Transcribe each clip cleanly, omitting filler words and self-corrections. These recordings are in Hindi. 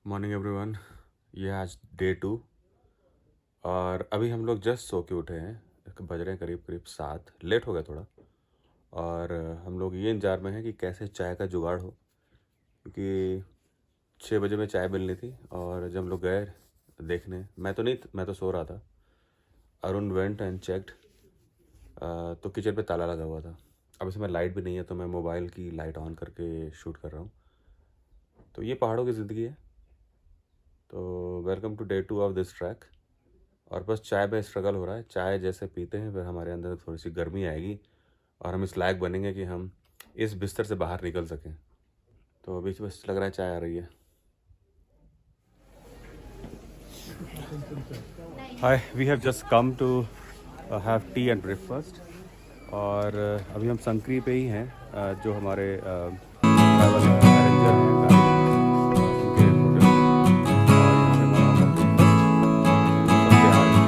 Morning everyone. ये आज डे 2 और अभी हम लोग जस्ट सो के उठे हैं। बज रहे हैं करीब करीब 7, लेट हो गया थोड़ा। और हम लोग ये इंतजार में हैं कि कैसे चाय का जुगाड़ हो, क्योंकि 6 बजे में चाय मिलनी थी। और जब हम लोग गए देखने, मैं तो सो रहा था। अरुण वेंट एंड चेक्ड, तो किचन पे ताला लगा हुआ था। अब इसमें लाइट भी नहीं है, तो मैं मोबाइल की लाइट ऑन करके शूट कर रहा हूँ। तो ये पहाड़ों की ज़िंदगी है। तो welcome to day 2 of this track. और बस चाय में स्ट्रगल हो रहा है। चाय जैसे पीते हैं फिर हमारे अंदर थोड़ी सी गर्मी आएगी और हम इस लायक बनेंगे कि हम इस बिस्तर से बाहर निकल सकें। तो अभी बस लग रहा है चाय आ रही है। Hi, we have just come to have tea and breakfast. और अभी हम संकरी पे ही हैं, जो हमारे ट्रैवल अरेंजर हैं उनके होटल। और यहाँ पे हमारा होगा ब्रेकफास्ट। सब तैयार है।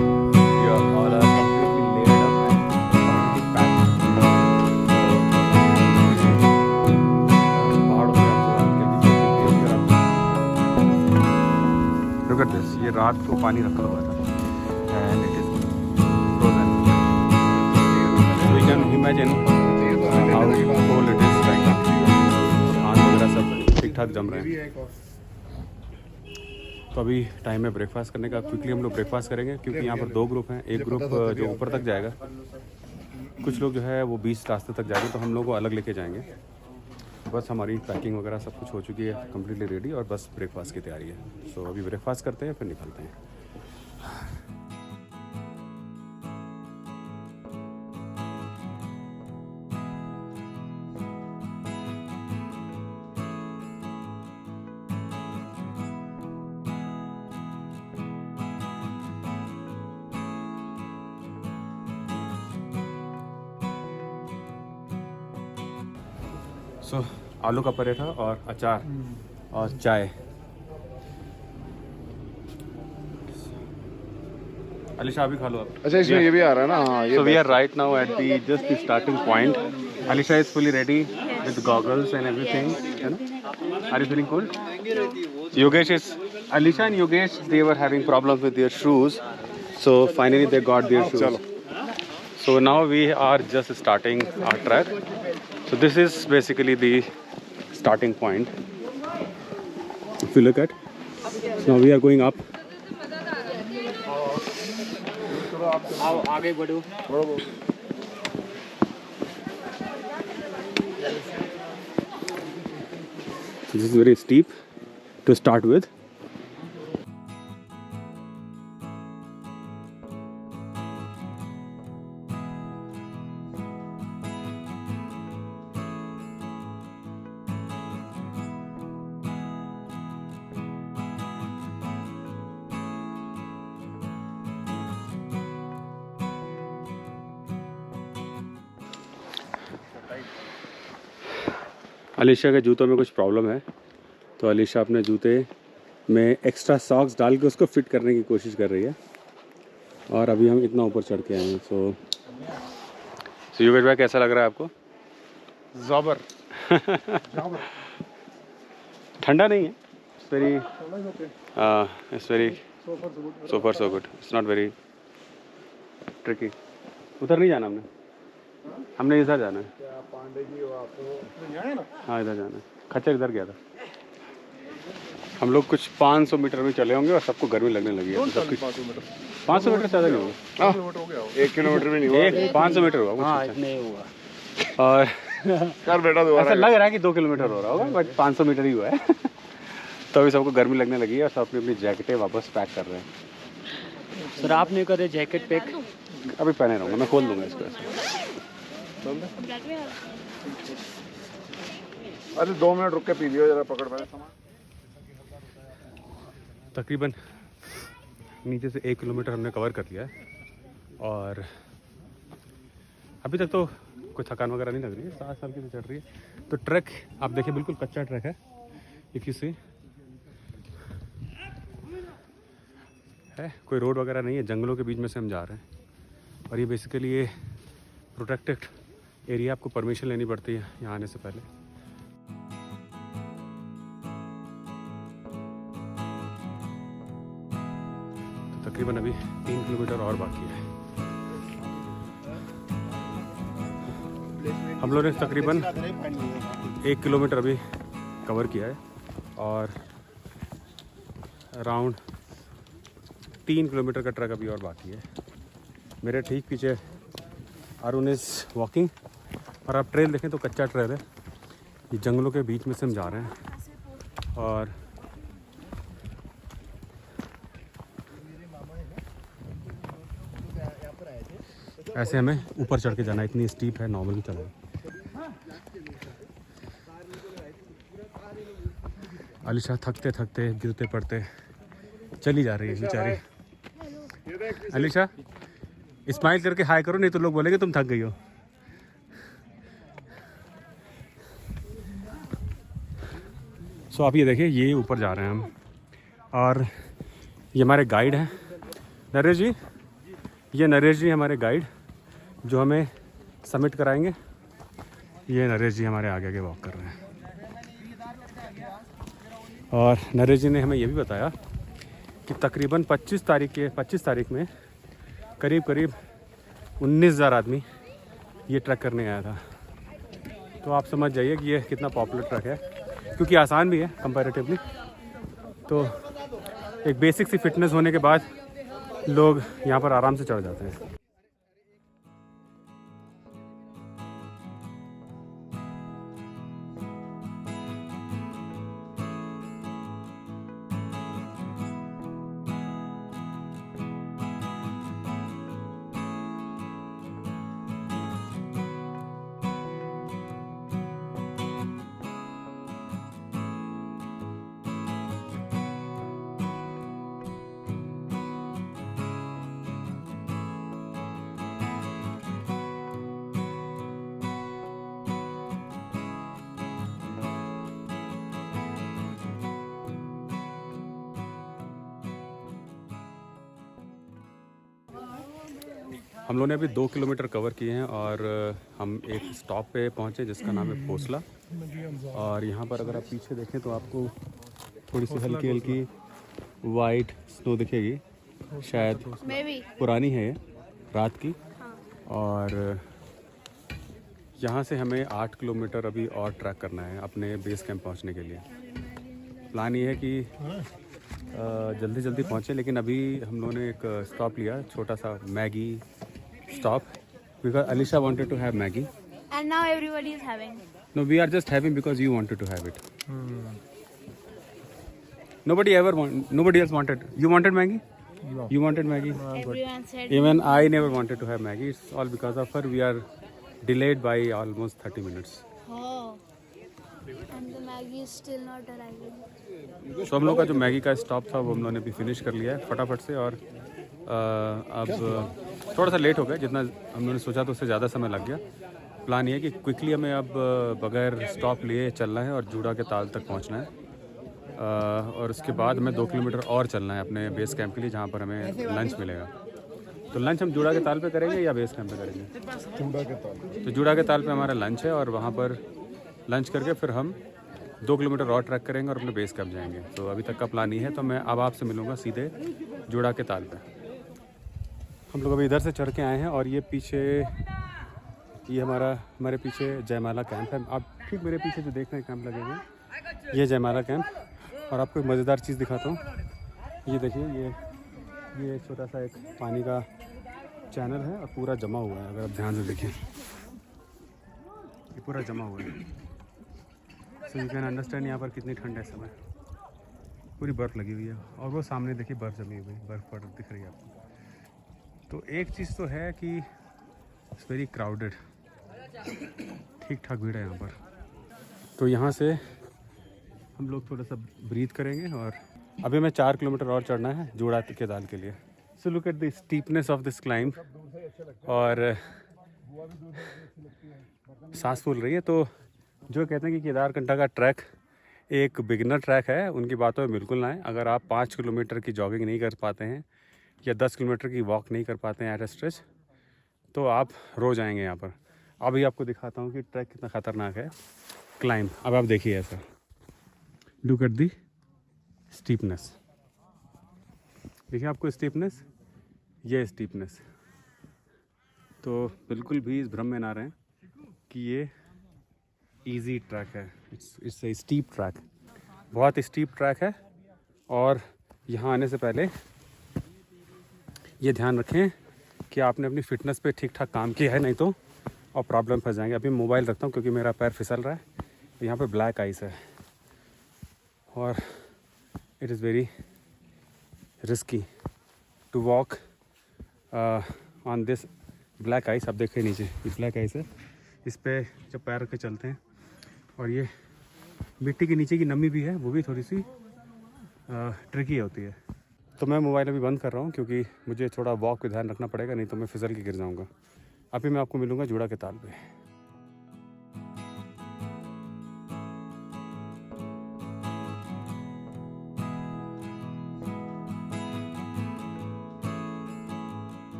तो we are all are completely layered up and already packed. पहाड़ों पे आपको हल्की हल्की धूप दिखती होगी। और आप look at this, ये रात को पानी रखा हुआ था and it is frozen. So you can imagine how cold it is right now. धान वगैरह सब ठीक ठाक जम रहे हैं। तो अभी टाइम है ब्रेकफास्ट करने का। क्विकली हम लोग ब्रेकफास्ट करेंगे, क्योंकि यहाँ पर 2 ग्रुप हैं। एक ग्रुप जो ऊपर तक जाएगा, कुछ लोग जो है वो 20 रास्ते तक जाएंगे, तो हम लोग को अलग लेके जाएंगे। बस हमारी पैकिंग वगैरह सब कुछ हो चुकी है, कम्प्लीटली रेडी, और बस ब्रेकफास्ट की तैयारी है। सो अभी ब्रेकफास्ट करते हैं, फिर निकलते हैं। सो आलू का पराठा और अचार और चाय। अलीशा अभी खा लो आप। अच्छा, इसमें ये भी आ रहा है ना। हाँ, ये So we are right now at the just the starting point. Alisha is fully ready with goggles and everything. You know? Are you feeling cold? Yogesh is. Alisha and Yogesh, they were having problems with their shoes, so finally they got their shoes. So now we are just starting our trek. So this is basically the starting point. If you look at, so now we are going up. आओ आगे बढ़ो। So this is very steep to start with. Alisha के जूतों में कुछ प्रॉब्लम है, तो अलीशा अपने जूते में एक्स्ट्रा सॉक्स डाल के उसको फिट करने की कोशिश कर रही है। और अभी हम इतना ऊपर चढ़ के आए हैं। सो योगेश भाई, कैसा लग रहा है आपको? ज़बर। ठंडा नहीं है, it's very so far so good. It's not very tricky. उधर नहीं जाना हमने इधर जाना है। पांडे जी हो आप तो हाँ, इधर जाना है। खच्चर इधर गया था। हम लोग कुछ 500 मीटर में चले होंगे और सबको गर्मी लगने लगी है। सब कुछ 500 मीटर से ज़्यादा नहीं होगा। 1 किलोमीटर भी नहीं हुआ। 500 मीटर हुआ। हाँ, इतने हुआ। और कर बेटा दोबारा। ऐसा लग रहा है कि 2 किलोमीटर हो रहा होगा, बट 500 मीटर ही हुआ है। तो अभी सबको गर्मी लगने लगी है और सब अपनी अपनी जैकेटें वापस पैक कर रहे हैं। सर आप नहीं करे जैकेट पैक? अभी पहने रहूँगा, मैं खोल दूँगा इसको ऐसे। अरे 2 मिनट रुक के पी लियो जरा, पकड़ पाए सामान। तकरीबन नीचे से 1 किलोमीटर हमने कवर कर लिया है और अभी तक तो कोई थकान वगैरह नहीं लग रही है। 7 साल की तो चढ़ रही है। तो ट्रैक आप देखिए, बिल्कुल कच्चा ट्रैक है। इफ यू सी है, कोई रोड वगैरह नहीं है, जंगलों के बीच में से हम जा रहे हैं। और ये बेसिकली ये प्रोटेक्टेड एरिया, आपको परमिशन लेनी पड़ती है यहाँ आने से पहले। तकरीबन अभी 3 किलोमीटर और बाकी है। हम लोगों ने तकरीबन 1 किलोमीटर अभी कवर किया है और अराउंड 3 किलोमीटर का ट्रैक अभी और बाकी है। मेरे ठीक पीछे अरुण इज वॉकिंग और आप ट्रेल देखें तो कच्चा ट्रेल है, ये जंगलों के बीच में से हम जा रहे हैं और ऐसे हमें ऊपर चढ़ के जाना है, इतनी स्टीप है, नॉर्मली चला है। अलीशा थकते थकते गिरते पड़ते चली जा रही है बेचारी। अलीशा स्माइल करके हाय करो, नहीं तो लोग बोलेंगे तुम थक गई हो। सो आप ये देखिए, ये ऊपर जा रहे हैं हम और ये हमारे गाइड हैं नरेश जी। ये नरेश जी हमारे गाइड जो हमें सबमिट कराएंगे। ये नरेश जी हमारे आगे आगे वॉक कर रहे हैं और नरेश जी ने हमें ये भी बताया कि तकरीबन 25 तारीख में करीब 19,000 आदमी ये ट्रैक करने आया था। तो आप समझ जाइए कि ये कितना पॉपुलर ट्रैक है, क्योंकि आसान भी है कंपैरेटिवली। तो एक बेसिक सी फिटनेस होने के बाद लोग यहाँ पर आराम से चढ़ जाते हैं। हम लोगों ने अभी 2 किलोमीटर कवर किए हैं और हम एक स्टॉप पे पहुँचे जिसका नाम है खोसला। और यहाँ पर अगर आप पीछे देखें तो आपको थोड़ी सी हल्की हल्की वाइट स्नो दिखेगी, शायद पुरानी है ये, रात की। और यहाँ से हमें 8 किलोमीटर अभी और ट्रैक करना है अपने बेस कैंप पहुँचने के लिए। प्लान ये है कि जल्दी जल्दी पहुँचे, लेकिन अभी हम लोगों ने एक स्टॉप लिया, छोटा सा Maggi stop, because Alisha wanted to have Maggie and now everybody is having. No, we are just having because you wanted to have it. Nobody else wanted. You wanted Maggie? No. You wanted Maggie? No, Everyone said. Even I never wanted to have Maggie. It's all because of her. We are delayed by almost 30 minutes. Oh. And the Maggie is still not arriving. So हम लोग का जो मैगी का स्टॉप था वो हम लोगों ने भी फिनिश कर लिया है फटाफट से। और अब थोड़ा सा लेट हो गया, जितना हम लोगों ने सोचा तो उससे ज़्यादा समय लग गया। प्लान ये है कि क्विकली हमें अब बगैर स्टॉप लिए चलना है और जूड़ा के ताल तक पहुंचना है। और उसके बाद हमें 2 किलोमीटर और चलना है अपने बेस कैंप के लिए, जहां पर हमें लंच मिलेगा। तो लंच हम जूड़ा के ताल पे करेंगे या बेस कैंप पे करेंगे? जूड़ा के ताल। तो जूड़ा के ताल पे हमारा लंच है और वहाँ पर लंच करके फिर हम 2 किलोमीटर और ट्रैक करेंगे और अपने बेस कैंप जाएंगे। तो अभी तक का प्लान ये है। तो मैं अब आपसे मिलूँगा सीधे जूड़ा के ताल पे। हम लोग अभी इधर से चढ़ के आए हैं और ये पीछे ये हमारे पीछे जयमाला कैंप है। आप ठीक मेरे पीछे जो देख रहे हैं कैंप लगे हुए, ये जयमाला कैंप। और आपको एक मज़ेदार चीज़ दिखाता हूँ, ये देखिए, ये छोटा सा एक पानी का चैनल है और पूरा जमा हुआ है। अगर आप ध्यान से देखिए, ये पूरा जमा हुआ है। सो यू कैन अंडरस्टैंड यहाँ पर कितनी ठंड है इस समय। पूरी बर्फ़ लगी हुई है और वो सामने देखिए बर्फ़ जमी हुई, बर्फ़ पड़ दिख रही है आपको। तो एक चीज़ तो है कि इट्स वेरी क्राउडेड, ठीक ठाक भीड़ है यहाँ पर। तो यहाँ से हम लोग थोड़ा सा ब्रीथ करेंगे और अभी हमें 4 किलोमीटर और चढ़ना है जूड़ा के ताल के लिए। So look at the steepness of this climb. और सांस फूल रही है। तो जो कहते हैं कि केदारकंठा का ट्रैक एक बिगिनर ट्रैक है, उनकी बातों में बिल्कुल ना है। अगर आप 5 किलोमीटर की जॉगिंग नहीं कर पाते हैं या 10 किलोमीटर की वॉक नहीं कर पाते हैं एट ए स्ट्रेच, तो आप रो जाएंगे यहाँ पर। अभी आपको दिखाता हूँ कि ट्रैक कितना ख़तरनाक है क्लाइंब। अब आप देखिए ऐसा, लुक एट दी स्टीपनेस, देखिए आपको स्टीपनेस ये स्टीपनेस। तो बिल्कुल भी इस भ्रम में ना रहें कि ये इजी ट्रैक है। इट्स ए स्टीप ट्रैक, बहुत स्टीप ट्रैक है। और यहाँ आने से पहले ये ध्यान रखें कि आपने अपनी फ़िटनेस पे ठीक ठाक काम किया है, नहीं तो और प्रॉब्लम फंस जाएंगे। अभी मोबाइल रखता हूँ क्योंकि मेरा पैर फिसल रहा है। यहाँ पे ब्लैक आइस है और it is very risky to walk on this black ice. आप देखिए नीचे ये ब्लैक आइस है, इस पे जब पैर रख के चलते हैं और ये मिट्टी के नीचे की नमी भी है, वो भी थोड़ी सी ट्रिकी होती है। तो मैं मोबाइल अभी बंद कर रहा हूँ क्योंकि मुझे थोड़ा वॉक पे ध्यान रखना पड़ेगा, नहीं तो मैं फिसल के गिर जाऊँगा। अभी मैं आपको मिलूँगा जूड़ा के ताल पे।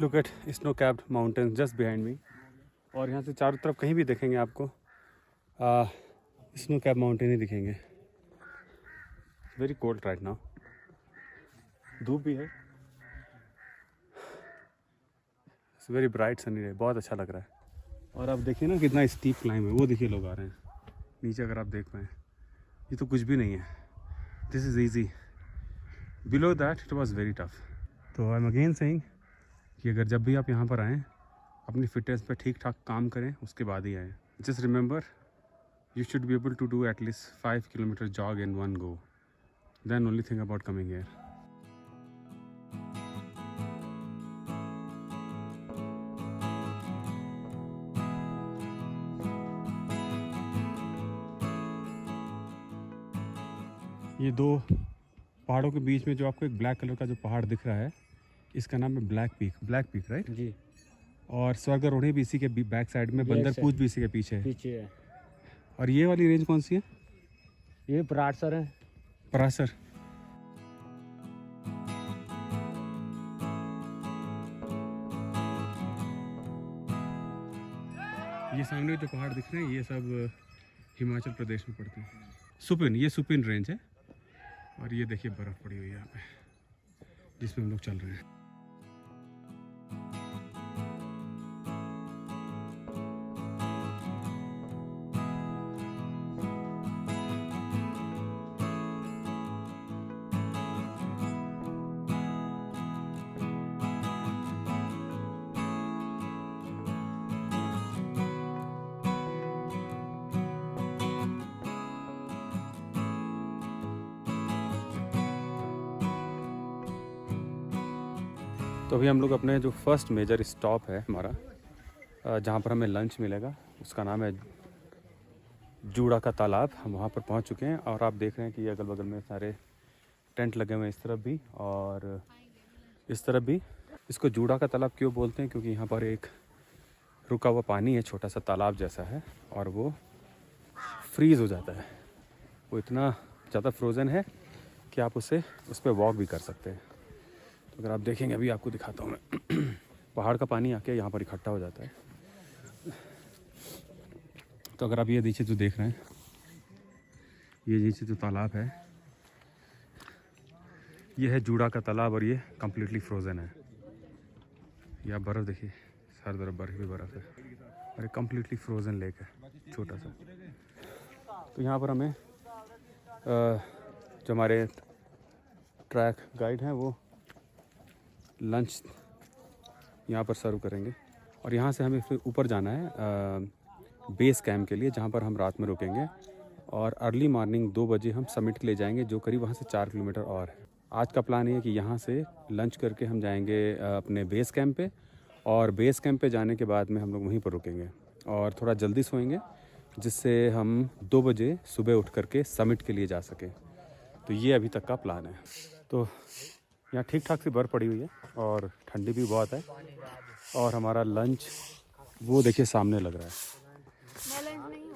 Look at snow capped mountain just behind me. और यहाँ से चारों तरफ कहीं भी देखेंगे आपको स्नो कैप माउंटेन ही दिखेंगे। वेरी कोल्ड राइट नाउ, धूप भी है। It's very bright sunny day, बहुत अच्छा लग रहा है। और आप देखिए ना कितना स्टीप क्लाइंब है, वो देखिए लोग आ रहे हैं नीचे। अगर आप देख पाएँ ये तो कुछ भी नहीं है, this is easy. Below that it was very tough. तो आई एम अगेन सेइंग कि अगर जब भी आप यहाँ पर आएँ अपनी फिटनेस पे ठीक ठाक काम करें, उसके बाद ही आएँ। Just remember you should be able to do at least 5 kilometer jog in one go, then only think about coming here. ये दो पहाड़ों के बीच में जो आपको एक ब्लैक कलर का जो पहाड़ दिख रहा है, इसका नाम है ब्लैक पीक राइट जी। और स्वर्गारोहणी भी इसी के बैक साइड में, बंदरपूछ भी इसी के पीछे है। पीछे है। और ये वाली रेंज कौन सी है? ये परासर है। परासर। ये सामने जो पहाड़ दिख रहे हैं ये सब हिमाचल प्रदेश में पड़ते हैं। सुपिन, ये सुपिन रेंज है। और ये देखिए बर्फ़ पड़ी हुई है यहाँ पे जिसमें हम लोग चल रहे हैं। तो अभी हम लोग अपने जो फर्स्ट मेजर स्टॉप है हमारा, जहाँ पर हमें लंच मिलेगा, उसका नाम है जूड़ा का तालाब। हम वहाँ पर पहुँच चुके हैं और आप देख रहे हैं कि अगल बगल में सारे टेंट लगे हुए हैं, इस तरफ भी और इस तरफ भी। इसको जूड़ा का तालाब क्यों बोलते हैं? क्योंकि यहाँ पर एक रुका हुआ पानी है, छोटा सा तालाब जैसा है, और वो फ्रीज़ हो जाता है। वो इतना ज़्यादा फ्रोज़न है कि आप उस पर वॉक भी कर सकते हैं। तो अगर आप देखेंगे, अभी आपको दिखाता हूँ मैं। पहाड़ का पानी आके यहाँ पर इकट्ठा हो जाता है। तो अगर आप ये नीचे जो देख रहे हैं, ये नीचे जो तालाब है, ये है जूड़ा का तालाब और ये कम्प्लीटली फ्रोज़न है। ये आप बर्फ़ देखिए, हर तरफ बर्फ़ ही बर्फ़ है और एक कम्प्लीटली फ्रोज़न लेक है, छोटा सा। तो यहाँ पर हमें जो हमारे ट्रैक गाइड हैं वो लंच यहाँ पर सर्व करेंगे और यहाँ से हमें फिर ऊपर जाना है बेस कैंप के लिए, जहाँ पर हम रात में रुकेंगे और अर्ली मॉर्निंग 2 बजे हम समिट के लिए जाएंगे, जो करीब वहाँ से 4 किलोमीटर और है। आज का प्लान ये है कि यहाँ से लंच करके हम जाएंगे अपने बेस कैंप पे, और बेस कैंप पे जाने के बाद में हम लोग वहीं पर रुकेंगे और थोड़ा जल्दी सोएंगे, जिससे हम 2 बजे सुबह उठ करके समिट के लिए जा सकें। तो ये अभी तक का प्लान है। तो यहाँ ठीक ठाक सी बर्फ़ पड़ी हुई है और ठंडी भी बहुत है। और हमारा लंच वो देखिए सामने लग रहा है। मैं लंच नहीं हूँ।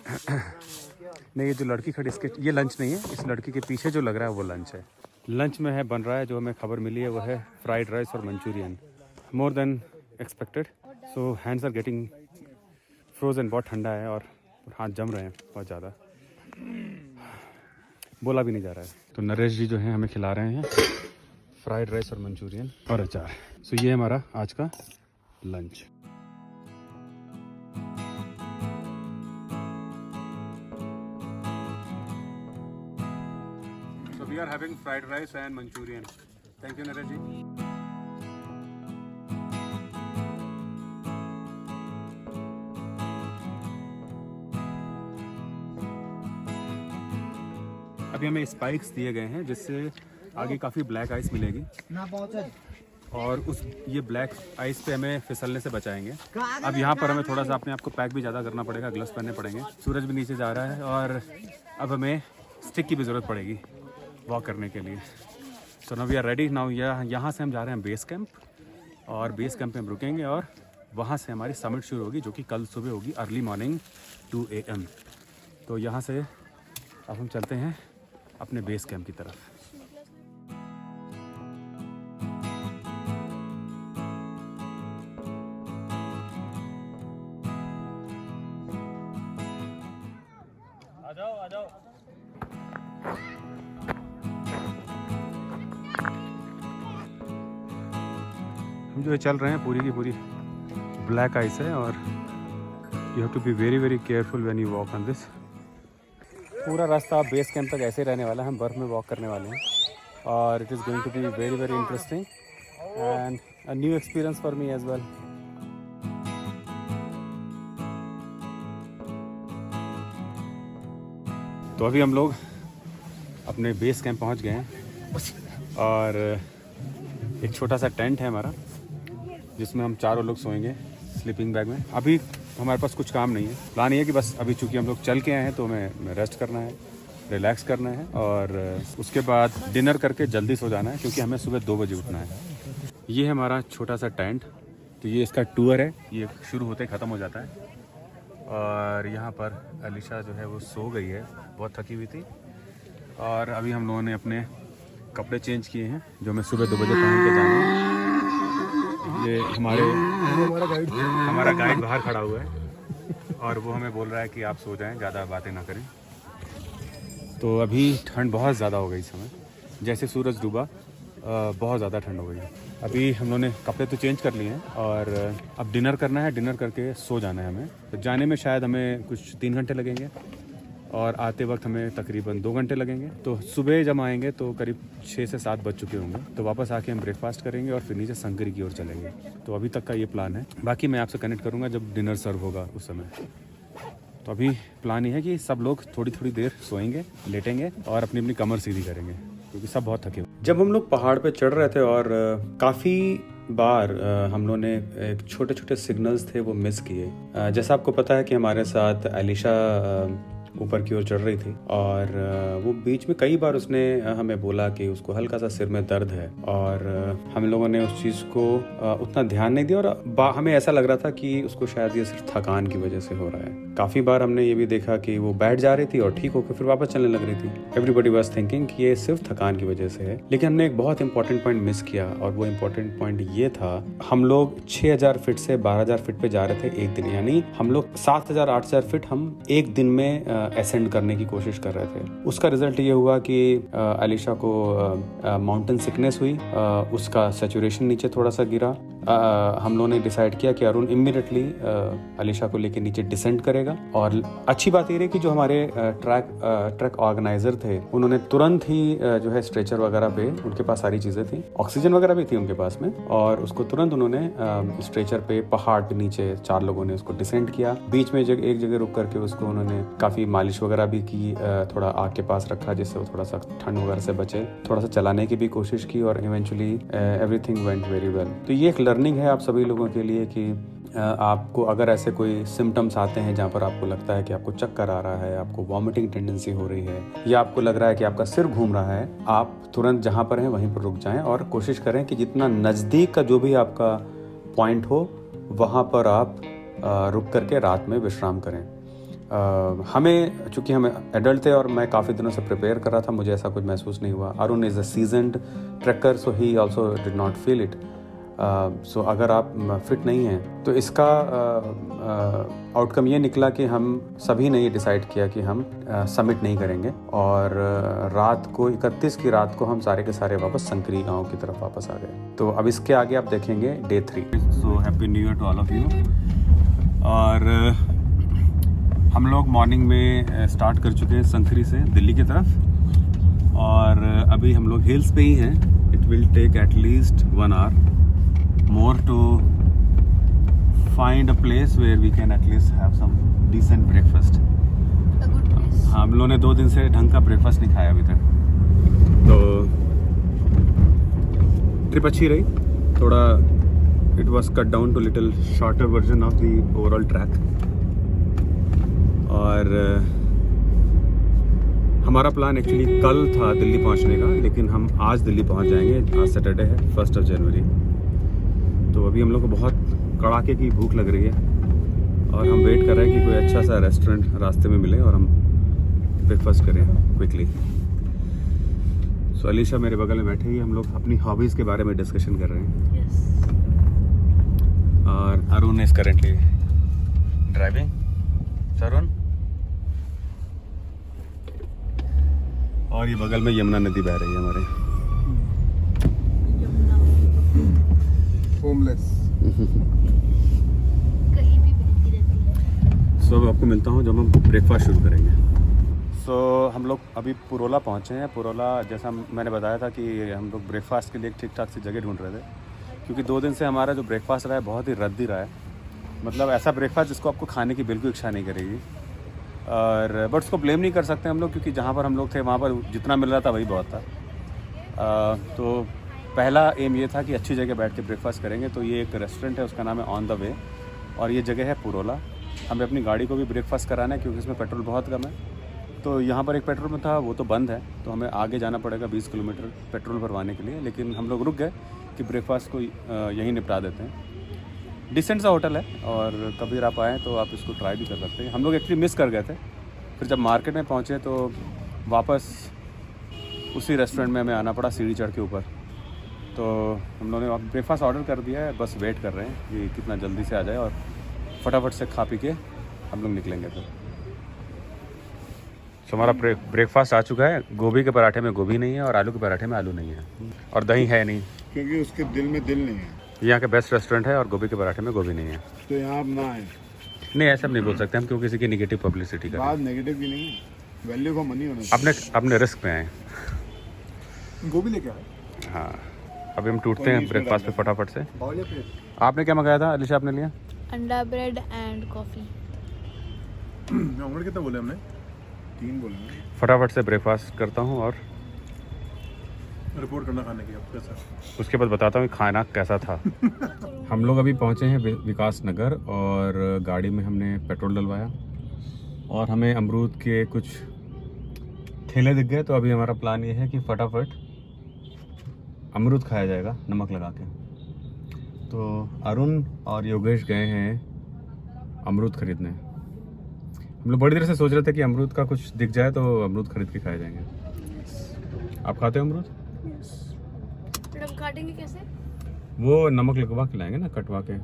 नहीं, ये जो लड़की खड़ी, इसके ये लंच नहीं है, इस लड़की के पीछे जो लग रहा है वो लंच है। लंच में है, बन रहा है, जो हमें खबर मिली है वो है फ्राइड राइस और Manchurian, more than expected. So hands are getting frozen, बहुत ठंडा है और हाथ जम रहे हैं बहुत ज़्यादा। बोला भी नहीं जा रहा है। तो नरेश जी जो है हमें खिला रहे हैं फ्राइड राइस और मंचूरियन और अचार। सो ये हमारा आज का lunch. So we are having fried rice and Manchurian. Thank you, Naresh ji. अभी हमें स्पाइक्स दिए गए हैं जिससे आगे काफ़ी ब्लैक आइस मिलेगी और उस ये ब्लैक आइस पे हमें फिसलने से बचाएंगे। अब यहाँ पर हमें थोड़ा सा अपने आप को पैक भी ज़्यादा करना पड़ेगा, ग्लव्स पहनने पड़ेंगे। सूरज भी नीचे जा रहा है और अब हमें स्टिक की भी ज़रूरत पड़ेगी वॉक करने के लिए। So now we are ready. Now यहाँ से हम जा रहे हैं बेस कैंप और बेस कैंप पे हम रुकेंगे और वहाँ से हमारी समिट शुरू होगी जो कि कल सुबह होगी अर्ली मॉर्निंग 2 AM। तो यहाँ से अब हम चलते हैं अपने बेस कैंप की तरफ। आ जाओ। हम जो है चल रहे हैं पूरी की पूरी ब्लैक आइस है और you have to be very very careful when you walk on this. पूरा रास्ता बेस कैंप तक ऐसे ही रहने वाला है। हम बर्फ़ में वॉक करने वाले हैं और it is going to be very very interesting and a new experience for me as well. तो अभी हम लोग अपने बेस कैंप पहुंच गए हैं और एक छोटा सा टेंट है हमारा जिसमें हम चारों लोग सोएंगे स्लीपिंग बैग में। अभी हमारे पास कुछ काम नहीं है। प्लान ये है कि बस अभी चूँकि हम लोग चल के आए हैं तो हमें रेस्ट करना है, रिलैक्स करना है और उसके बाद डिनर करके जल्दी सो जाना है क्योंकि हमें सुबह 2 बजे उठना है। ये है हमारा छोटा सा टेंट। तो ये इसका टूर है, ये शुरू होते ख़त्म हो जाता है और यहाँ पर अलीशा जो है वो सो गई है, बहुत थकी हुई थी। और अभी हम लोगों ने अपने कपड़े चेंज किए हैं जो हमें सुबह 2 बजे पहन के जाना है। ये हमारा गाइड बाहर खड़ा हुआ है और वो हमें बोल रहा है कि आप सो जाएं, ज़्यादा बातें ना करें। तो अभी ठंड बहुत ज़्यादा हो गई इस समय, जैसे सूरज डूबा बहुत ज़्यादा ठंड हो गई है। अभी हम लोगों ने कपड़े तो चेंज कर लिए हैं और अब डिनर करना है, डिनर करके सो जाना है हमें। तो जाने में शायद हमें कुछ 3 घंटे लगेंगे और आते वक्त हमें तकरीबन 2 घंटे लगेंगे। तो सुबह जब आएंगे तो करीब 6 से 7 बज चुके होंगे। तो वापस आके हम ब्रेकफास्ट करेंगे और फिर नीचे संगरी की ओर चलेंगे। तो अभी तक का ये प्लान है। बाकी मैं आपसे कनेक्ट करूँगा जब डिनर सर्व होगा उस समय। तो अभी प्लान ये है कि सब लोग थोड़ी थोड़ी देर सोएंगे, लेटेंगे और अपनी अपनी कमर सीधी करेंगे क्योंकि सब बहुत थके। जब हम लोग पहाड़ पे चढ़ रहे थे और काफ़ी बार हम लोगों ने एक छोटे छोटे सिग्नल्स थे वो मिस किए। जैसा आपको पता है कि हमारे साथ अलीशा ऊपर की ओर चढ़ रही थी और वो बीच में कई बार उसने हमें बोला कि उसको हल्का सा सिर में दर्द है और हम लोगों ने उस चीज़ को उतना ध्यान नहीं दिया और हमें ऐसा लग रहा था कि उसको शायद ये सिर्फ थकान की वजह से हो रहा है। काफ़ी बार हमने ये भी देखा कि वो बैठ जा रही थी और ठीक होकर फिर वापस चलने लग रही थी। एवरीबडी वाज थिंकिंग कि ये सिर्फ थकान की वजह से है, लेकिन हमने एक बहुत इंपॉर्टेंट पॉइंट मिस किया और वो इंपॉर्टेंट पॉइंट ये था, हम लोग 6000 फीट से 12000 फीट पे जा रहे थे एक दिन, यानी हम लोग 7000 8000 फीट हम एक दिन में असेंड करने की कोशिश कर रहे थे। उसका रिजल्ट ये हुआ कि अलीशा को माउंटेन सिकनेस हुई, उसका सैचुरेशन नीचे थोड़ा सा गिरा। हम लोगों ने डिसाइड किया कि अरुण इमीडिएटली अलीशा को लेके नीचे डिसेंड करेगा। और अच्छी बात ये रही कि जो हमारे ट्रैक ऑर्गेनाइजर थे उन्होंने तुरंत ही जो है स्ट्रेचर वगैरह पे, उनके पास सारी चीज़ें थी, ऑक्सीजन वगैरह भी थी उनके पास में, और उसको तुरंत उन्होंने स्ट्रेचर पे पहाड़ पे नीचे 4 लोगों ने उसको डिसेंड किया। बीच में एक जगह रुक करके उसको उन्होंने काफ़ी मालिश वगैरह भी की, थोड़ा आग के पास रखा जिससे वो थोड़ा सा ठंड वगैरह से बचे, थोड़ा सा चलाने की भी कोशिश की और eventually everything went very well. तो ये एक लर्निंग है आप सभी लोगों के लिए कि आपको अगर ऐसे कोई सिम्टम्स आते हैं जहाँ पर आपको लगता है कि आपको चक्कर आ रहा है, आपको वॉमिटिंग टेंडेंसी हो रही है, या आपको लग रहा है कि आपका सिर घूम रहा है, आप तुरंत जहाँ पर हैं वहीं पर रुक जाएं और कोशिश करें कि जितना नज़दीक का जो भी आपका पॉइंट हो वहाँ पर आप रुक करके रात में विश्राम करें। हमें चूँकि हम एडल्ट थे और मैं काफ़ी दिनों से प्रिपेयर कर रहा था, मुझे ऐसा कुछ महसूस नहीं हुआ। Arun is a seasoned trekker, so he also did not feel it. So अगर आप फिट नहीं हैं तो इसका आउटकम ये निकला कि हम सभी ने ये डिसाइड किया कि हम समिट नहीं करेंगे और रात को 31 की रात को हम सारे के सारे वापस संकरी गांव की तरफ वापस आ गए। तो अब इसके आगे आप देखेंगे day 3। So happy new year to all of you. और हम लोग मॉर्निंग में स्टार्ट कर चुके हैं संकरी से दिल्ली की तरफ और अभी हम लोग हिल्स पे ही हैं। It will take at least 1 hour more to find a place where we can at least have some decent breakfast. A good place. हम लोगों ने 2 दिन से ढंग का ब्रेकफास्ट नहीं खाया अभी तक। तो ट्रिप अच्छी रही। थोड़ा it was cut down to little shorter version of the overall track. और हमारा प्लान एक्चुअली कल था दिल्ली पहुंचने का, लेकिन हम आज दिल्ली पहुंच जाएंगे। आज सैटरडे है 1 जनवरी। तो अभी हम लोग को बहुत कड़ाके की भूख लग रही है और हम वेट कर रहे हैं कि कोई अच्छा सा रेस्टोरेंट रास्ते में मिले और हम ब्रेकफास्ट करें क्विकली। सो अलीशा मेरे बगल में बैठे ही हम लोग अपनी हॉबीज़ के बारे में डिस्कशन कर रहे हैं। Yes. और Arun is currently driving. Arun, और ये बगल में यमुना नदी बह रही है हमारे। होमलेस। कहीं भी बहती रहती है। सो अब आपको मिलता हूँ जब हम ब्रेकफास्ट शुरू करेंगे। सो हम लोग अभी पुरोला पहुँचे हैं। पुरोला, जैसा मैंने बताया था कि हम लोग ब्रेकफास्ट के लिए एक ठीक ठाक सी जगह ढूंढ रहे थे, क्योंकि 2 दिन से हमारा जो ब्रेकफास्ट रहा है बहुत ही रद्दी रहा है। मतलब ऐसा ब्रेकफास्ट जिसको आपको खाने की बिल्कुल इच्छा नहीं करेगी। और बट उसको ब्लेम नहीं कर सकते हम लोग, क्योंकि जहाँ पर हम लोग थे वहाँ पर जितना मिल रहा था वही बहुत था। तो पहला एम ये था कि अच्छी जगह बैठ के ब्रेकफास्ट करेंगे। तो ये एक रेस्टोरेंट है, उसका नाम है ऑन द वे, और ये जगह है पुरोला। हमें अपनी गाड़ी को भी ब्रेकफास्ट कराना है क्योंकि इसमें पेट्रोल बहुत कम है। तो यहाँ पर एक पेट्रोल पंप था, वो तो बंद है, तो हमें आगे जाना पड़ेगा 20 किलोमीटर पेट्रोल भरवाने के लिए। लेकिन हम लोग रुक गए कि ब्रेकफास्ट को यहीं निपटा देते हैं। डिसेंट सा होटल है और कभी आप आएँ तो आप इसको ट्राई भी कर सकते हैं। हम लोग एक्चुअली मिस कर गए थे। फिर जब मार्केट में पहुँचे तो वापस उसी रेस्टोरेंट में हमें आना पड़ा सीढ़ी चढ़ के ऊपर। तो हम लोगों ने ब्रेकफास्ट ऑर्डर कर दिया है, बस वेट कर रहे हैं कि कितना जल्दी से आ जाए और फटाफट से खा पी के हम लोग निकलेंगे। फिर तो हमारा ब्रेकफास्ट आ चुका है। गोभी के पराठे में गोभी नहीं है और आलू के पराठे में आलू नहीं है और दही है नहीं, क्योंकि उसके दिल में दिल नहीं है। यहाँ के बेस्ट रेस्टोरेंट है और गोभी के पराठे में गोभी नहीं है। तो यहाँ आप ना आए। नहीं, ऐसा नहीं बोल सकते हम, क्यों किसी की निगेटिव पब्लिसिटी का। बात नेगेटिव की नहीं, वैल्यू का मनी होना चाहिए। अपने रिस्क पे आए। गोभी लेके आए। हाँ, अभी हम टूटते हैं ब्रेकफास्ट पे फटाफट से। आपने क्या मंगाया था अलीशा? आपने लिया अंडा ब्रेड एंड कॉफी। ऑमलेट कितना बोले हमने? 3 बोले ना। फटाफट से ब्रेकफास्ट करता हूँ और रिपोर्ट करना खाने की अब कैसा। उसके बाद बताता हूँ खाना कैसा था। हम लोग अभी पहुँचे हैं विकास नगर और गाड़ी में हमने पेट्रोल डलवाया और हमें अमरूद के कुछ ठेले दिख गए। तो अभी हमारा प्लान ये है कि फटाफट अमरूद खाया जाएगा नमक लगा के। तो अरुण और योगेश गए हैं अमरूद खरीदने। हम लोग बड़ी देर से सोच रहे थे कि अमरूद का कुछ दिख जाए तो अमरूद खरीद के खाए जाएंगे। आप खाते हो अमरूद? हम काटेंगे कैसे? वो नमक लगवा के लाएंगे ना, कटवा के।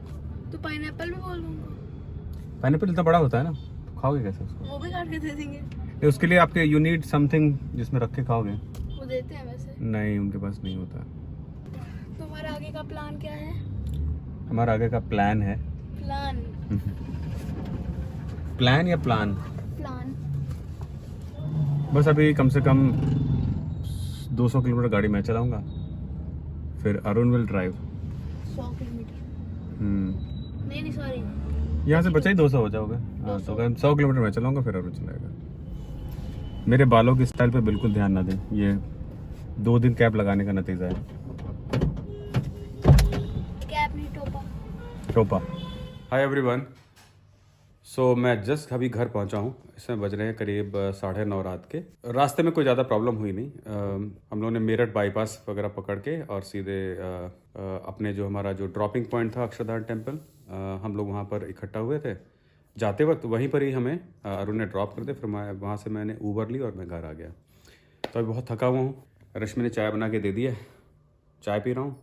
तो पाइनएप्पल भी बोल दूंगा। पाइनएप्पल इतना बड़ा होता है ना, खाओगे कैसे उसको? वो भी काट के दे देंगे। नहीं, उसके लिए आपके यू नीड समथिंग जिसमें रख के खाओगे। वो देते हैं वैसे। नहीं, उनके पास नहीं होता। तुम्हारा आगे का प्लान क्या है? हमारा आगे का प्लान है। प्लान प्लान या प्लान? प्लान बस अभी कम से कम 200 किलोमीटर गाड़ी मैं चलाऊंगा, फिर अरुण विल ड्राइव। 100 किलोमीटर नहीं सॉरी, यहाँ से बचा ही 200 हो जाओगे। हाँ, तो अगर 100 किलोमीटर मैं चलाऊंगा फिर अरुण चलाएगा। मेरे बालों की स्टाइल पे बिल्कुल ध्यान ना दें, ये 2 दिन कैप लगाने का नतीजा है। कैप नहीं, टोपा। टोपा। Hi everyone. सो मैं जस्ट अभी घर पहुंचा हूं। इसमें बज रहे हैं करीब 9:30 रात के। रास्ते में कोई ज़्यादा प्रॉब्लम हुई नहीं। हम लोगों ने मेरठ बाईपास वगैरह पकड़ के और सीधे अपने जो हमारा जो ड्रॉपिंग पॉइंट था अक्षरधाम टेम्पल, हम लोग वहाँ पर इकट्ठा हुए थे। जाते वक्त वहीं पर ही हमें अरुण ने ड्रॉप कर दिया। फिर मैं वहाँ से मैंने ऊबर ली और मैं घर आ गया। तो अभी बहुत थका हुआ हूँ। रश्मि ने चाय बना के दे दी है, चाय पी रहा हूँ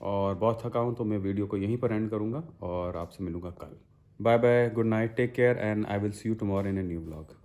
और बहुत थका हूँ तो मैं वीडियो को यहीं पर एंड करूँगा और आपसे मिलूँगा कल। Bye bye, good night, take care and I will see you tomorrow in a new blog.